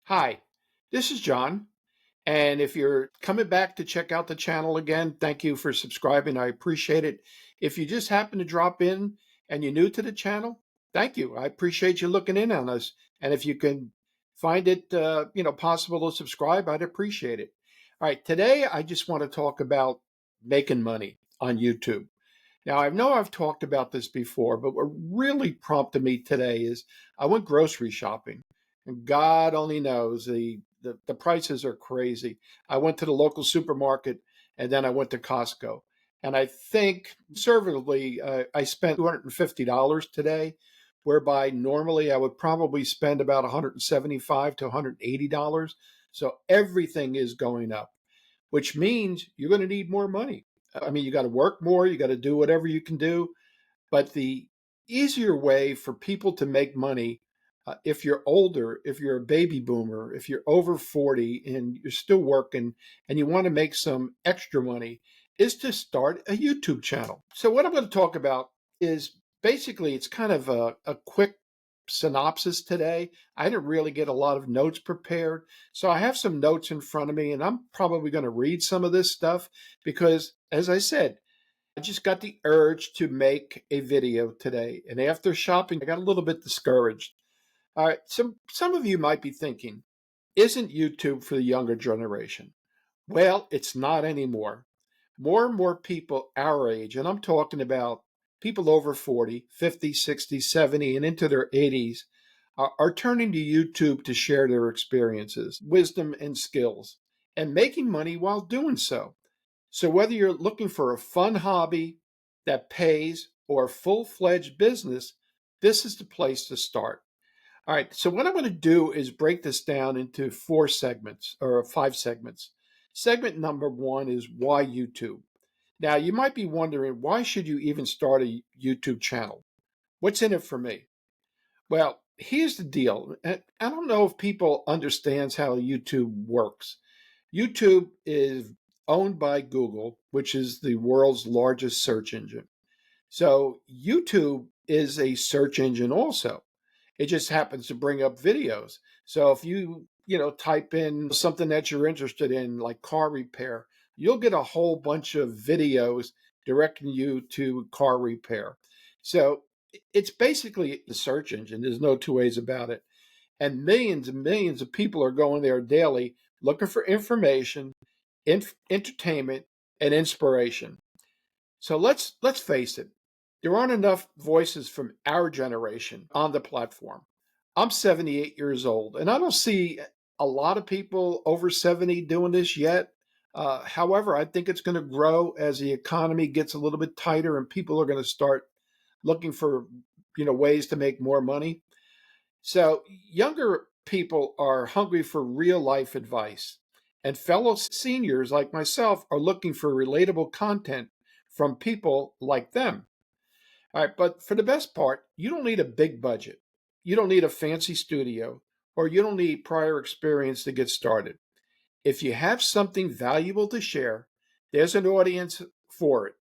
Hi, this is John. And if you're coming back to check out the channel again, thank you for subscribing. I appreciate it. If you just happen to drop in and you're new to the channel, thank you. I appreciate you looking in on us. And if you can find it, possible to subscribe, I'd appreciate it. All right, today I just want to talk about making money on YouTube. Now, I know I've talked about this before, but what really prompted me today is I went grocery shopping, and God only knows the prices are crazy. I went to the local supermarket, and then I went to Costco. And I think conservatively, I spent $250 today, whereby normally I would probably spend about $175 to $180. So everything is going up, which means you're going to need more money. I mean, you got to work more, you got to do whatever you can do. But the easier way for people to make money, if you're older, if you're a baby boomer, if you're over 40 and you're still working and you want to make some extra money, is to start a YouTube channel. So, what I'm going to talk about is basically it's kind of a quick synopsis today. I didn't really get a lot of notes prepared. So, I have some notes in front of me, and I'm probably going to read some of this stuff because, as I said, I just got the urge to make a video today. And after shopping, I got a little bit discouraged. All right, some of you might be thinking, isn't YouTube for the younger generation? Well, it's not anymore. More and more people our age, and I'm talking about people over 40, 50, 60, 70, and into their 80s, are turning to YouTube to share their experiences, wisdom, and skills, and making money while doing so. So, whether you're looking for a fun hobby that pays or a full fledged business, this is the place to start. All right. So, what I'm going to do is break this down into four segments or five segments. Segment number one is why YouTube. Now, you might be wondering, why should you even start a YouTube channel? What's in it for me? Well, here's the deal. I don't know if people understands how YouTube works. YouTube is owned by Google, which is the world's largest search engine. So YouTube is a search engine also. It just happens to bring up videos. So if you type in something that you're interested in, like car repair, you'll get a whole bunch of videos directing you to car repair. So it's basically the search engine. There's no two ways about it. And millions of people are going there daily looking for information, entertainment, and inspiration. So let's face it, there aren't enough voices from our generation on the platform. I'm 78 years old, and I don't see a lot of people over 70 doing this yet. However, I think it's going to grow as the economy gets a little bit tighter and people are going to start looking for ways to make more money. So, younger people are hungry for real life advice, and fellow seniors like myself are looking for relatable content from people like them. All right, but for the best part, you don't need a big budget. You don't need a fancy studio, or you don't need prior experience to get started. If you have something valuable to share, there's an audience for it.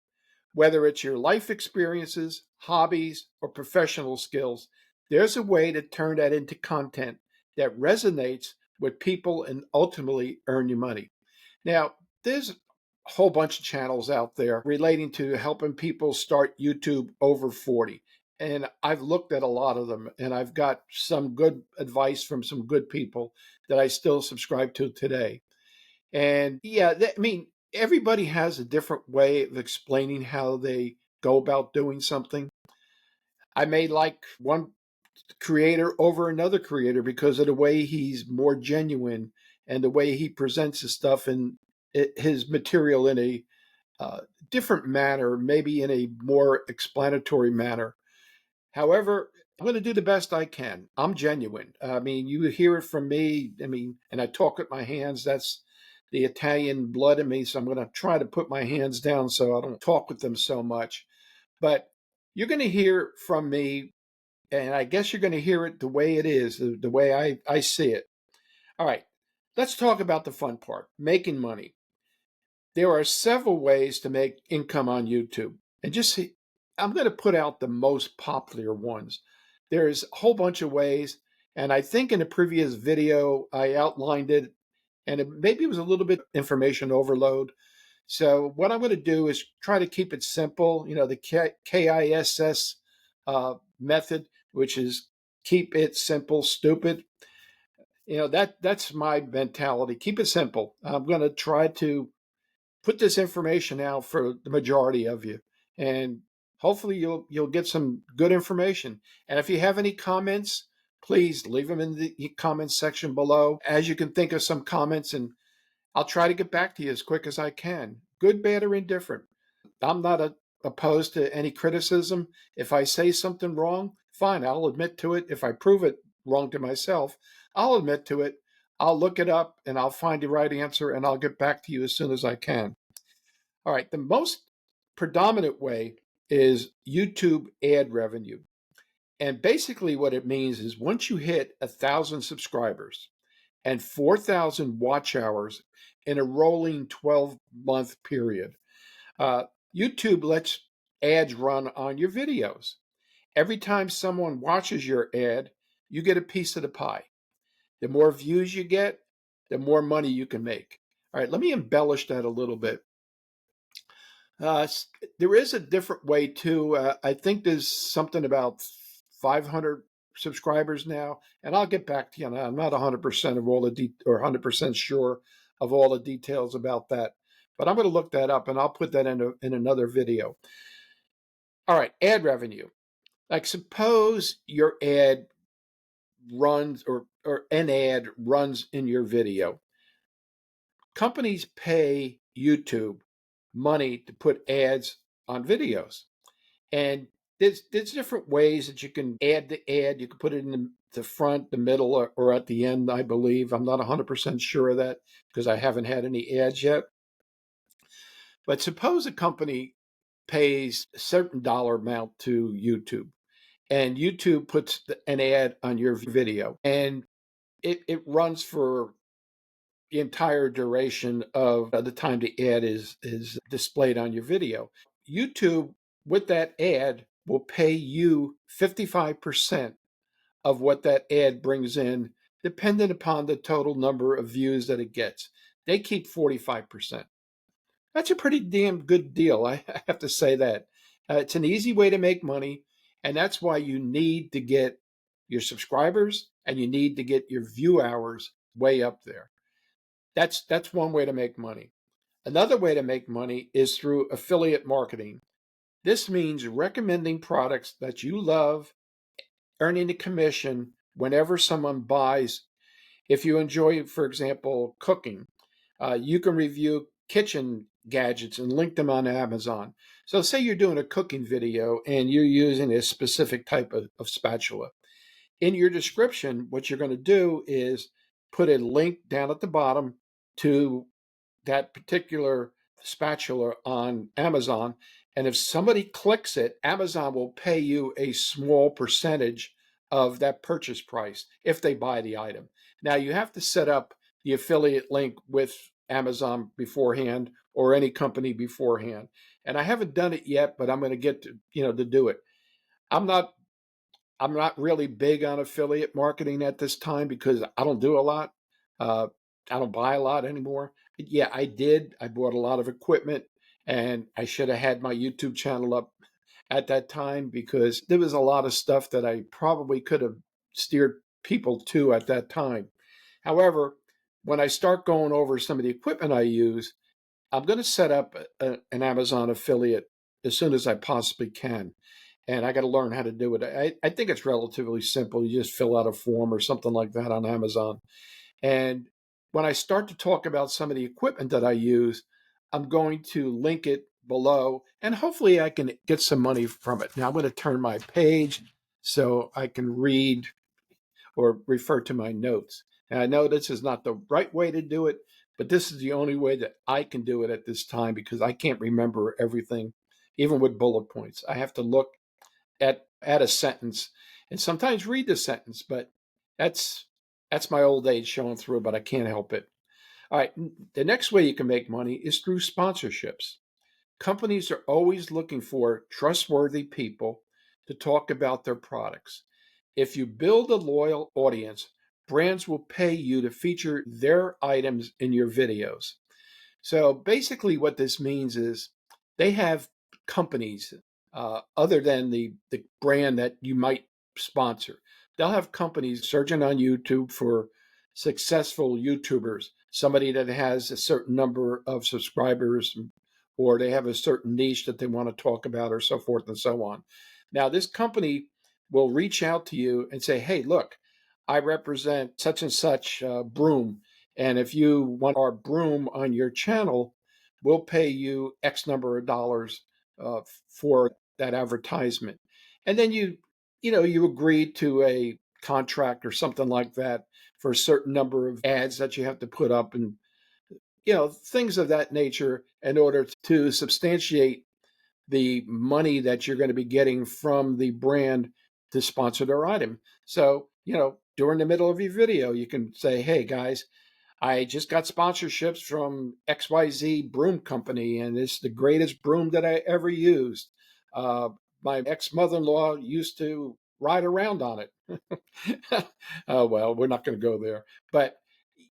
Whether it's your life experiences, hobbies, or professional skills, there's a way to turn that into content that resonates with people and ultimately earn you money. Now, there's a whole bunch of channels out there relating to helping people start YouTube over 40. And I've looked at a lot of them and I've got some good advice from some good people that I still subscribe to today. And yeah, I mean, everybody has a different way of explaining how they go about doing something. I may like one creator over another creator because of the way he's more genuine and the way he presents his stuff and his material in a different manner, maybe in a more explanatory manner. However, I'm going to do the best I can. I'm genuine. I mean, you hear it from me. I mean, and I talk with my hands. That's the Italian blood in me. So I'm going to try to put my hands down so I don't talk with them so much. But you're going to hear from me, and I guess you're going to hear it the way it is, the way I see it. All right, let's talk about the fun part, making money. There are several ways to make income on YouTube. And just see, I'm going to put out the most popular ones. There's a whole bunch of ways. And I think in a previous video, I outlined it, and maybe it was a little bit information overload. So what I'm going to do is try to keep it simple. The KISS method, which is keep it simple, stupid. That's my mentality. Keep it simple. I'm going to try to put this information out for the majority of you, and hopefully you'll get some good information. And if you have any comments, please leave them in the comments section below. As you can think of some comments, and I'll try to get back to you as quick as I can, good, bad, or indifferent. I'm not opposed to any criticism. If I say something wrong, fine, I'll admit to it. If I prove it wrong to myself, I'll admit to it. I'll look it up and I'll find the right answer and I'll get back to you as soon as I can. All right, the most predominant way is YouTube ad revenue. And basically, what it means is once you hit 1,000 subscribers and 4,000 watch hours in a rolling 12-month period, uh, YouTube lets ads run on your videos. Every time someone watches your ad, you get a piece of the pie. The more views you get, the more money you can make. All right, let me embellish that a little bit. There is a different way too. I think there's something about 500 subscribers now, and I'll get back to you. I'm not 100% of all the or 100% sure of all the details about that, but I'm going to look that up and I'll put that in another video. All right, ad revenue. Like suppose your ad runs or an ad runs in your video. Companies pay YouTube money to put ads on videos. And there's different ways that you can add the ad. You can put it in the front, the middle, or at the end, I believe. I'm not 100% sure of that because I haven't had any ads yet. But suppose a company pays a certain dollar amount to YouTube, and YouTube puts an ad on your video, and it runs for the entire duration of the time the ad is displayed on your video. YouTube, with that ad, will pay you 55% of what that ad brings in, dependent upon the total number of views that it gets. They keep 45%. That's a pretty damn good deal. I have to say that. It's an easy way to make money, and that's why you need to get your subscribers and you need to get your view hours way up there. That's one way to make money. Another way to make money is through affiliate marketing. This means recommending products that you love, earning a commission whenever someone buys. If you enjoy, for example, cooking, you can review kitchen gadgets and link them on Amazon. So, say you're doing a cooking video and you're using a specific type of spatula. In your description, what you're going to do is put a link down at the bottom to that particular spatula on Amazon. And if somebody clicks it, Amazon will pay you a small percentage of that purchase price if they buy the item. Now, you have to set up the affiliate link with Amazon beforehand or any company beforehand. And I haven't done it yet, but I'm going to get to do it. I'm not really big on affiliate marketing at this time because I don't do a lot. Uh, I don't buy a lot anymore. But yeah, I did. I bought a lot of equipment, and I should have had my YouTube channel up at that time because there was a lot of stuff that I probably could have steered people to at that time. However, when I start going over some of the equipment I use, I'm going to set up an Amazon affiliate as soon as I possibly can. And I got to learn how to do it. I think it's relatively simple. You just fill out a form or something like that on Amazon. And when I start to talk about some of the equipment that I use, I'm going to link it below and hopefully I can get some money from it. Now I'm going to turn my page so I can read or refer to my notes. And I know this is not the right way to do it, but this is the only way that I can do it at this time because I can't remember everything, even with bullet points. I have to look at a sentence and sometimes read the sentence, but that's my old age showing through, but I can't help it. All right, the next way you can make money is through sponsorships. Companies are always looking for trustworthy people to talk about their products. If you build a loyal audience, brands will pay you to feature their items in your videos. So basically, what this means is they have companies other than the brand that you might sponsor. They'll have companies searching on YouTube for successful YouTubers, somebody that has a certain number of subscribers, or they have a certain niche that they want to talk about, or so forth and so on. Now, this company will reach out to you and say, hey, look, I represent such and such broom. And if you want our broom on your channel, we'll pay you X number of dollars for that advertisement. And then you agree to a contract or something like that for a certain number of ads that you have to put up and things of that nature in order to substantiate the money that you're going to be getting from the brand to sponsor their item. So, during the middle of your video, you can say, hey guys, I just got sponsorships from XYZ Broom Company, and it's the greatest broom that I ever used. My ex mother in law used to ride around on it. Oh, well, we're not going to go there. But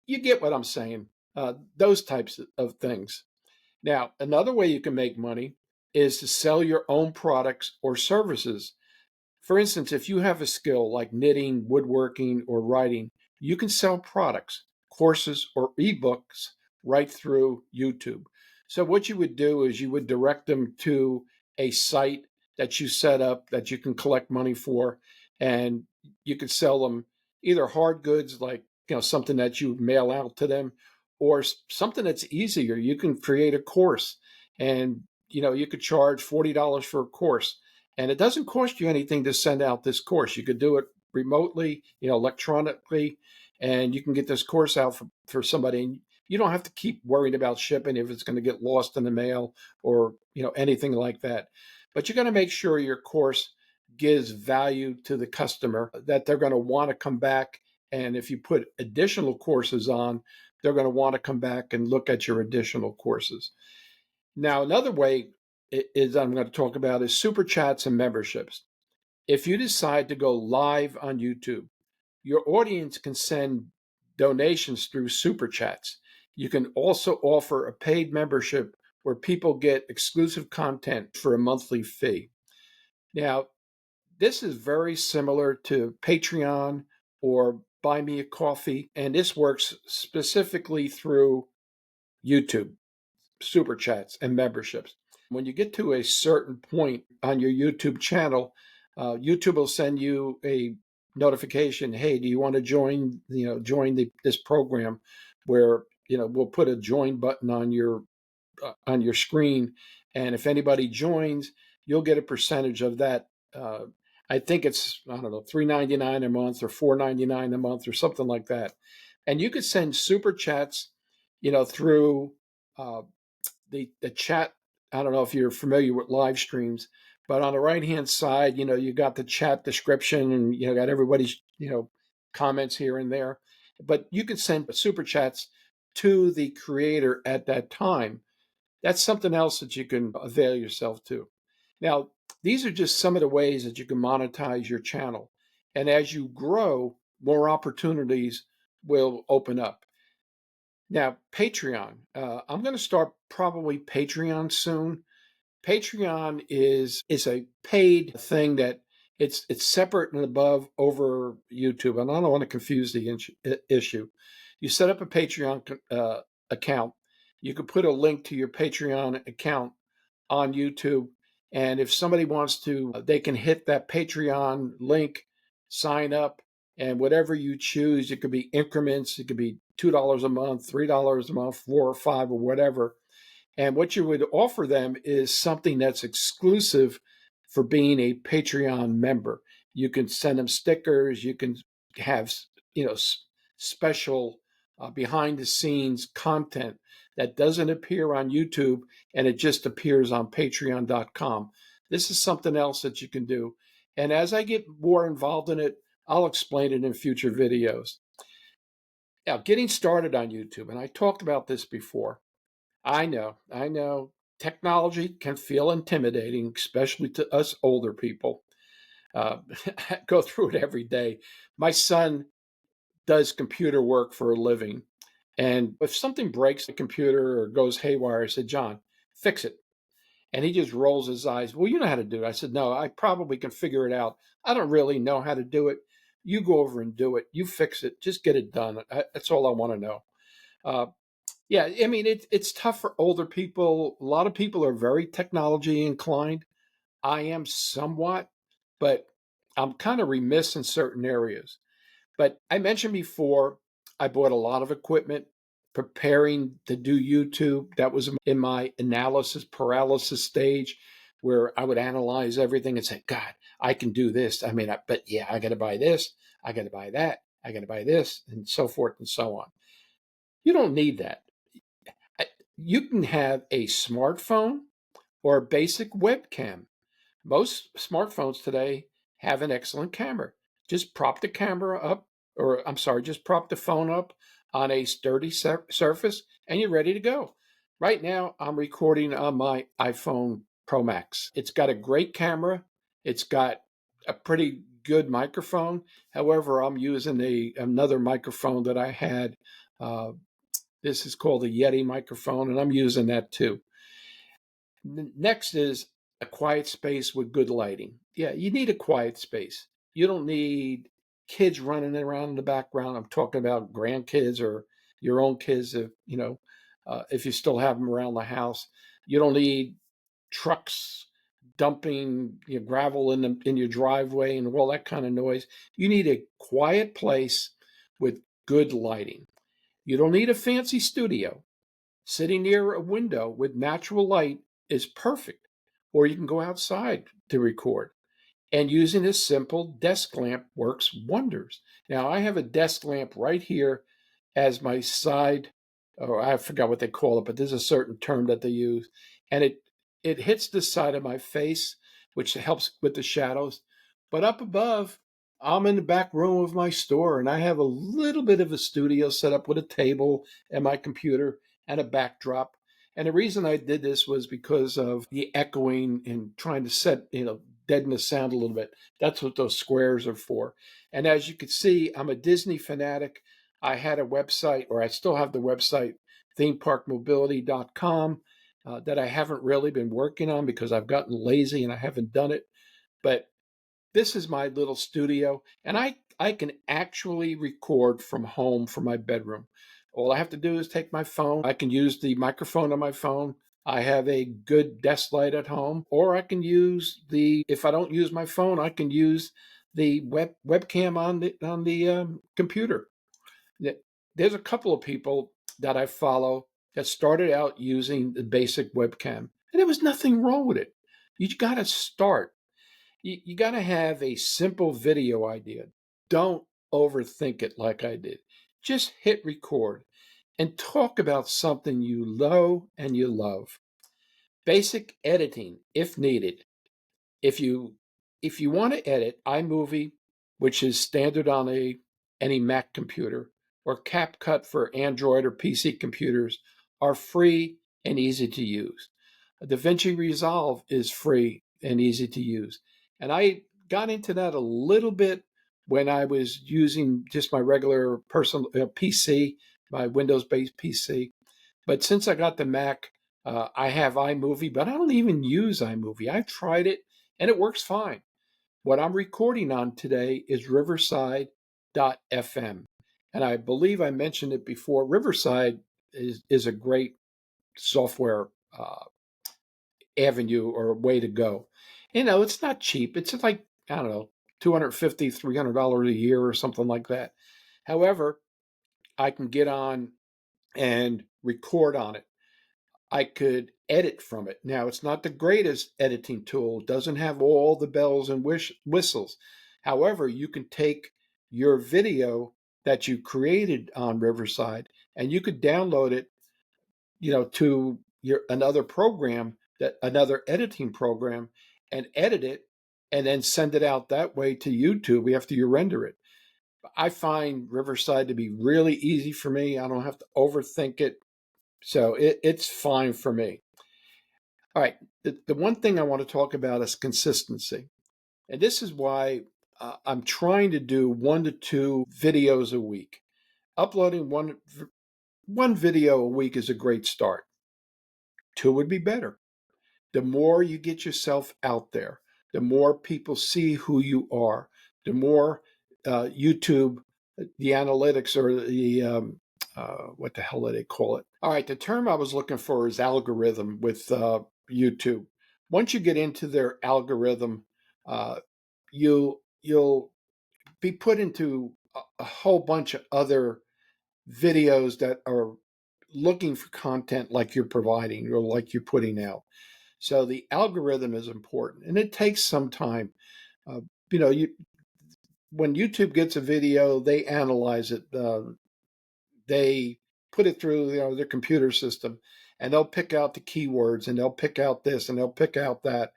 you get what I'm saying. Those types of things. Now, another way you can make money is to sell your own products or services. For instance, if you have a skill like knitting, woodworking, or writing, you can sell products, courses, or ebooks right through YouTube. So, what you would do is you would direct them to a site that you set up that you can collect money for, and you could sell them either hard goods like something that you mail out to them, or something that's easier. You can create a course, and you could charge $40 for a course, and it doesn't cost you anything to send out this course. You could do it remotely, electronically, and you can get this course out for somebody. And you don't have to keep worrying about shipping if it's going to get lost in the mail or anything like that. But you're going to make sure your course gives value to the customer, that they're going to want to come back. And if you put additional courses on, they're going to want to come back and look at your additional courses. Now, another way is I'm going to talk about is super chats and memberships. If you decide to go live on YouTube, your audience can send donations through super chats. You can also offer a paid membership where people get exclusive content for a monthly fee. Now, this is very similar to Patreon or Buy Me a Coffee, and this works specifically through YouTube, super chats and memberships. When you get to a certain point on your YouTube channel, YouTube will send you a notification. Hey, do you want to join? Join this program, where we'll put a join button on your screen, and if anybody joins, you'll get a percentage of that. I think it's, I don't know, $3.99 a month or $4.99 a month or something like that. And you could send super chats, through uh, the chat. I don't know if you're familiar with live streams, but on the right hand side, you got the chat description, and got everybody's comments here and there. But you can send super chats to the creator at that time. That's something else that you can avail yourself to. Now, these are just some of the ways that you can monetize your channel. And as you grow, more opportunities will open up. Now, Patreon. I'm going to start probably Patreon soon. Patreon is a paid thing that it's separate and above over YouTube, and I don't want to confuse the issue. You set up a Patreon account. You can put a link to your Patreon account on YouTube, and if somebody wants to, they can hit that Patreon link, sign up, and whatever you choose, it could be increments, it could be $2 a month, $3 a month, 4 or 5 or whatever. And what you would offer them is something that's exclusive for being a Patreon member. You can send them stickers. You can have, special behind the scenes content that doesn't appear on YouTube, and it just appears on patreon.com. This is something else that you can do. And as I get more involved in it, I'll explain it in future videos. Now, getting started on YouTube, and I talked about this before. I know. Technology can feel intimidating, especially to us older people. Uh, go through it every day. My son does computer work for a living. And if something breaks the computer or goes haywire, I said, John, fix it. And he just rolls his eyes. Well, you know how to do it. I said, no, I probably can figure it out. I don't really know how to do it. You go over and do it. You fix it. Just get it done. That's all I want to know. Uh, yeah, I mean, it's tough for older people. A lot of people are very technology inclined. I am somewhat, but I'm kind of remiss in certain areas. But I mentioned before, I bought a lot of equipment preparing to do YouTube. That was in my analysis paralysis stage where I would analyze everything and say, God, I can do this. I mean, but yeah, I got to buy this. I got to buy that. I got to buy this, and so forth and so on. You don't need that. You can have a smartphone or a basic webcam. Most smartphones today have an excellent camera. Just prop the camera up, or I'm sorry, just prop the phone up on a sturdy surface and you're ready to go. Right now, I'm recording on my iPhone Pro Max. It's got a great camera, it's got a pretty good microphone. However, I'm using another microphone that I had. Uh, this is called a Yeti microphone, and I'm using that too. Next is a quiet space with good lighting. Yeah, you need a quiet space. You don't need kids running around in the background. I'm talking about grandkids or your own kids, if you still have them around the house. You don't need trucks dumping gravel in your driveway and all that kind of noise. You need a quiet place with good lighting. You don't need a fancy studio. Sitting near a window with natural light is perfect. Or you can go outside to record. And using a simple desk lamp works wonders. Now, I have a desk lamp right here as my side, or I forgot what they call it, but there's a certain term that they use. And it hits the side of my face, which helps with the shadows. But up above, I'm in the back room of my store, and I have a little bit of a studio set up with a table and my computer and a backdrop. And the reason I did this was because of the echoing and trying to deaden the sound a little bit. That's what those squares are for. And as you can see, I'm a Disney fanatic. I had a website, or I still have the website, themeparkmobility.com, that I haven't really been working on because I've gotten lazy and I haven't done it. But this is my little studio, and I can actually record from home from my bedroom. All I have to do is take my phone. I can use the microphone on my phone. I have a good desk light at home, or I can use if I don't use my phone, I can use the webcam on the computer. There's a couple of people that I follow that started out using the basic webcam, and there was nothing wrong with it. You got to start. You got to have a simple video idea. Don't overthink it like I did. Just hit record and talk about something you know and you love. Basic editing if needed. If you if you want to edit iMovie, which is standard on any Mac computer, or CapCut for Android or PC computers, are free and easy to use. DaVinci Resolve is free and easy to use. And I got into that a little bit when I was using just my regular personal PC, my Windows-based PC. But since I got the Mac, I have iMovie, but I don't even use iMovie. I've tried it and it works fine. What I'm recording on today is Riverside.fm. And I believe I mentioned it before. Riverside is a great software avenue or way to go. It's not cheap. It's like, I don't know, $250, $300 a year or something like that. However, I can get on and record on it. I could edit from it. Now, it's not the greatest editing tool, it doesn't have all the bells and whistles. However, you can take your video that you created on Riverside and you could download it, to another program, that another editing program, and edit it and then send it out that way to YouTube after you render it. I find Riverside to be really easy for me. I don't have to overthink it. So it's fine for me. All right. The one thing I want to talk about is consistency. And this is why I'm trying to do 1 to 2 videos a week. Uploading one video a week is a great start. 2 would be better. The more you get yourself out there, the more people see who you are, the more YouTube, the analytics, or what the hell do they call it? All right, the term I was looking for is algorithm with YouTube. Once you get into their algorithm, uh, you'll be put into a whole bunch of other videos that are looking for content like you're providing or like you're putting out. So the algorithm is important, and it takes some time. Uh, you know, you when YouTube gets a video, they analyze it. They put it through their computer system, and they'll pick out the keywords, and they'll pick out this, and they'll pick out that,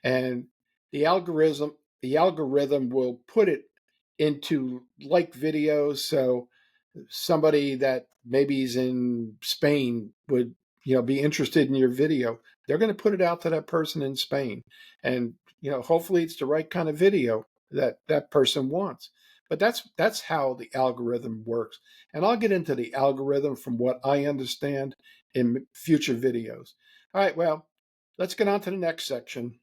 and the algorithm will put it into like videos. So somebody that maybe is in Spain would be interested in your video. They're going to put it out to that person in Spain, and hopefully it's the right kind of video that that person wants. But that's how the algorithm works, and I'll get into the algorithm from what I understand in future videos. All right, well, let's get on to the next section.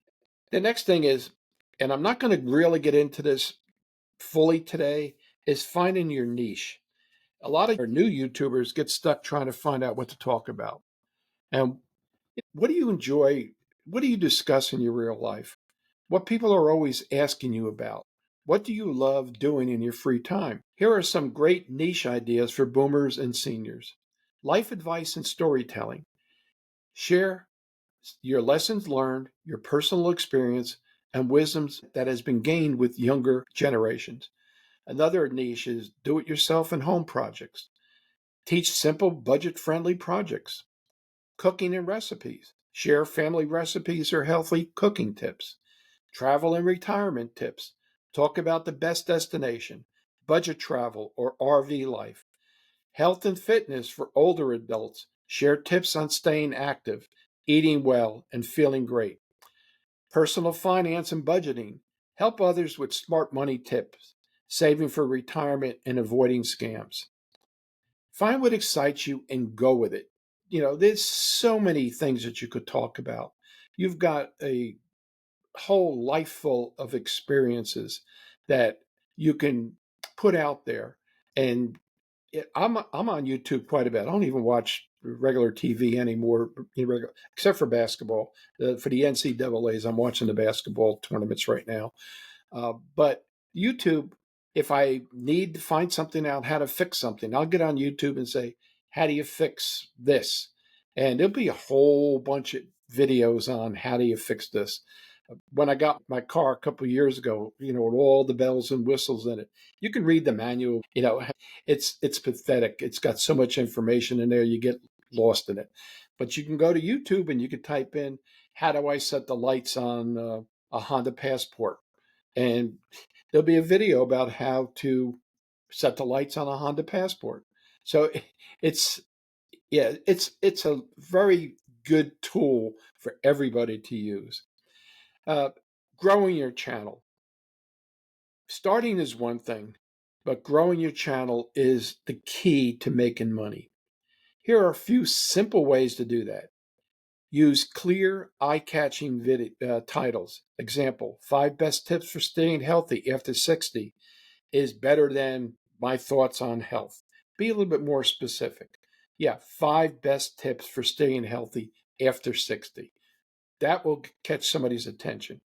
The next thing is, and I'm not going to really get into this fully today, is finding your niche. A lot of our new YouTubers get stuck trying to find out what to talk about. And what do you enjoy? What do you discuss in your real life? What people are always asking you about? What do you love doing in your free time? Here are some great niche ideas for boomers and seniors. Life advice and storytelling. Share your lessons learned, your personal experience, and wisdoms that has been gained with younger generations. Another niche is do it yourself and home projects. Teach simple, budget friendly projects. Cooking and recipes. Share family recipes or healthy cooking tips. Travel and retirement tips. Talk about the best destination, budget travel, or RV life. Health and fitness for older adults. Share tips on staying active, eating well, and feeling great. Personal finance and budgeting. Help others with smart money tips, saving for retirement and avoiding scams. Find what excites you and go with it. There's so many things that you could talk about. You've got a whole life full of experiences that you can put out there. And I'm on YouTube quite a bit. I don't even watch regular TV anymore, except for basketball. For the NCAA's, I'm watching the basketball tournaments right now. But YouTube, if I need to find something out, how to fix something, I'll get on YouTube and say, how do you fix this? And there'll be a whole bunch of videos on how do you fix this. When I got my car a couple of years ago, with all the bells and whistles in it, you can read the manual. It's pathetic. It's got so much information in there, you get lost in it. But you can go to YouTube and you can type in, how do I set the lights on a Honda Passport? And there'll be a video about how to set the lights on a Honda Passport. So it's it's a very good tool for everybody to use. Uh, Growing your channel. Starting is one thing, but growing your channel is the key to making money. Here are a few simple ways to do that. Use clear, eye-catching titles. Example, 5 best tips for staying healthy after 60 is better than my thoughts on health. Be a little bit more specific. Yeah, 5 best tips for staying healthy after 60. That will catch somebody's attention.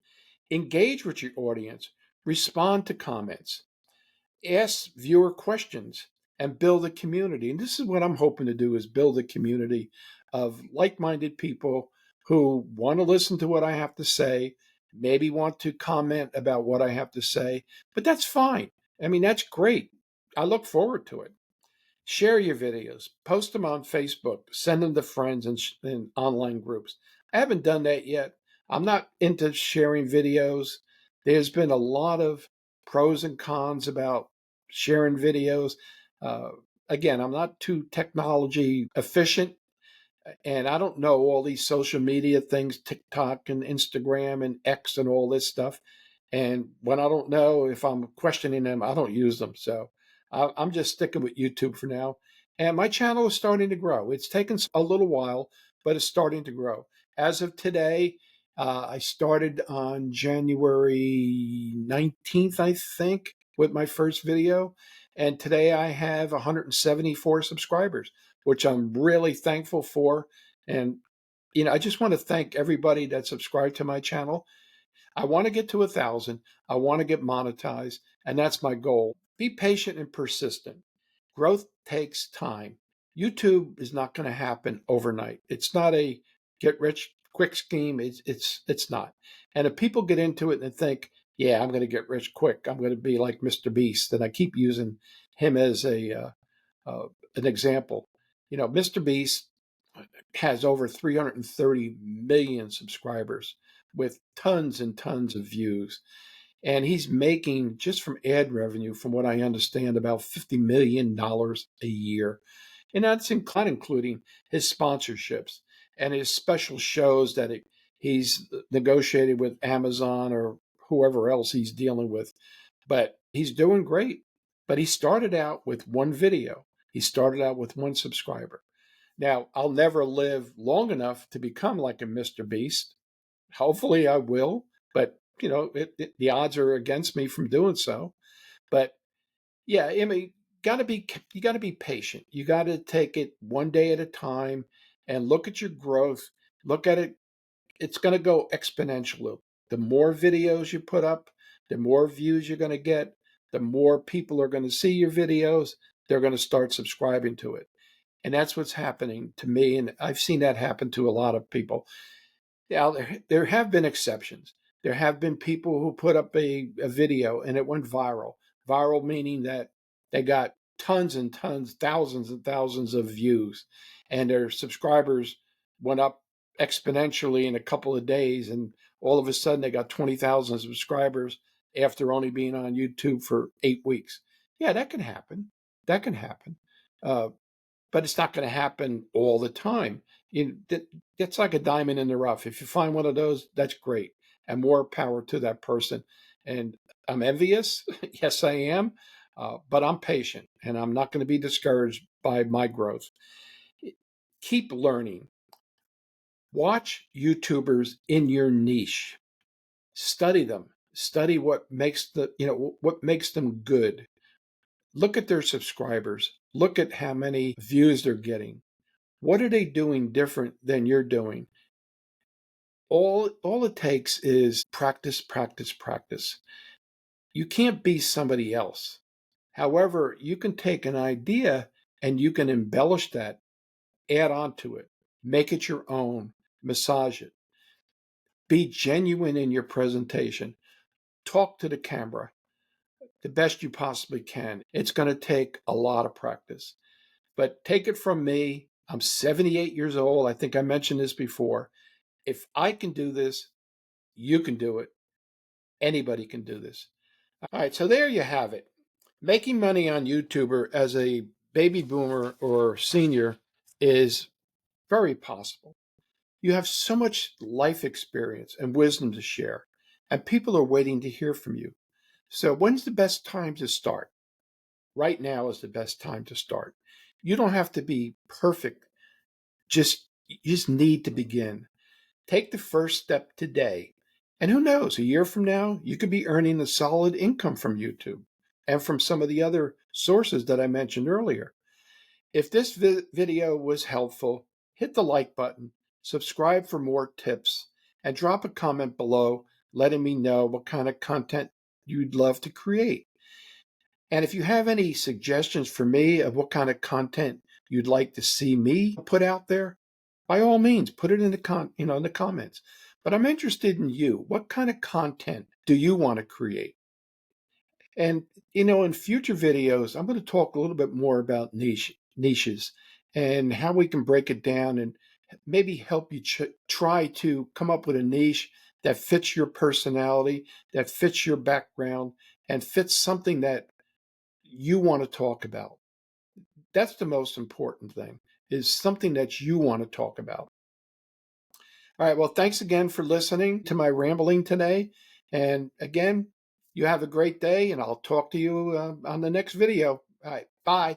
Engage with your audience. Respond to comments. Ask viewer questions and build a community. And this is what I'm hoping to do, is build a community of like-minded people who want to listen to what I have to say, maybe want to comment about what I have to say, but that's fine. I mean, that's great. I look forward to it. Share your videos, post them on Facebook, send them to friends in online groups. I haven't done that yet. I'm not into sharing videos. There's been a lot of pros and cons about sharing videos. Uh, Again, I'm not too technology efficient, and I don't know all these social media things, TikTok and Instagram and X and all this stuff. And when I don't know, if I'm questioning them, I don't use them. So I'm just sticking with YouTube for now. And my channel is starting to grow. It's taken a little while, but it's starting to grow. As of today, I started on January 19th, I think, with my first video. And today I have 174 subscribers, which I'm really thankful for. And, I just want to thank everybody that subscribed to my channel. I want to get to 1,000. I want to get monetized, and that's my goal. Be patient and persistent. Growth takes time. YouTube is not going to happen overnight. It's not a get rich quick scheme. It's not. And if people get into it and think, yeah, I'm going to get rich quick, I'm going to be like Mr. Beast, and I keep using him as an example. Mr. Beast has over 330 million subscribers with tons and tons of views. And he's making, just from ad revenue, from what I understand, about $50 million a year. And that's not including his sponsorships and his special shows that he's negotiated with Amazon or whoever else he's dealing with. But he's doing great. But he started out with one video, he started out with one subscriber. Now, I'll never live long enough to become like a Mr. Beast. Hopefully, I will, but the odds are against me from doing so. But yeah, I mean, you got to be patient. You got to take it one day at a time and look at your growth. Look at it. It's going to go exponentially. The more videos you put up, the more views you're going to get. The more people are going to see your videos. They're going to start subscribing to it. And that's what's happening to me. And I've seen that happen to a lot of people. Now, there have been exceptions. There have been people who put up a video and it went viral. Viral meaning that they got tons and tons, thousands and thousands of views, and their subscribers went up exponentially in a couple of days. And all of a sudden, they got 20,000 subscribers after only being on YouTube for 8 weeks. Yeah, that can happen. That can happen. Uh, but it's not going to happen all the time. That's like a diamond in the rough. If you find one of those, that's great, and more power to that person. And I'm envious, yes, I am, but I'm patient, and I'm not going to be discouraged by my growth. Keep learning. Watch YouTubers in your niche. Study them. Study what makes them good. Look at their subscribers. Look at how many views they're getting. What are they doing different than you're doing? All it takes is practice, practice, practice. You can't be somebody else. However, you can take an idea and you can embellish that, add on to it, make it your own, massage it. Be genuine in your presentation. Talk to the camera the best you possibly can. It's going to take a lot of practice. But take it from me, I'm 78 years old. I think I mentioned this before. If I can do this, you can do it. Anybody can do this. All right, so there you have it. Making money on YouTuber as a baby boomer or senior is very possible. You have so much life experience and wisdom to share, and people are waiting to hear from you. So, when's the best time to start? Right now is the best time to start. You don't have to be perfect, you just need to begin. Take the first step today. And who knows, a year from now, you could be earning a solid income from YouTube and from some of the other sources that I mentioned earlier. If this video was helpful, hit the like button, subscribe for more tips, and drop a comment below letting me know what kind of content you'd love to create. And if you have any suggestions for me of what kind of content you'd like to see me put out there, by all means, put it in the comments. But I'm interested in you. What kind of content do you want to create? And in future videos, I'm going to talk a little bit more about niches and how we can break it down and maybe help you try to come up with a niche that fits your personality, that fits your background, and fits something that you want to talk about. That's the most important thing, is something that you want to talk about. All right. Well, thanks again for listening to my rambling today. And again, you have a great day, and I'll talk to you on the next video. All right, bye.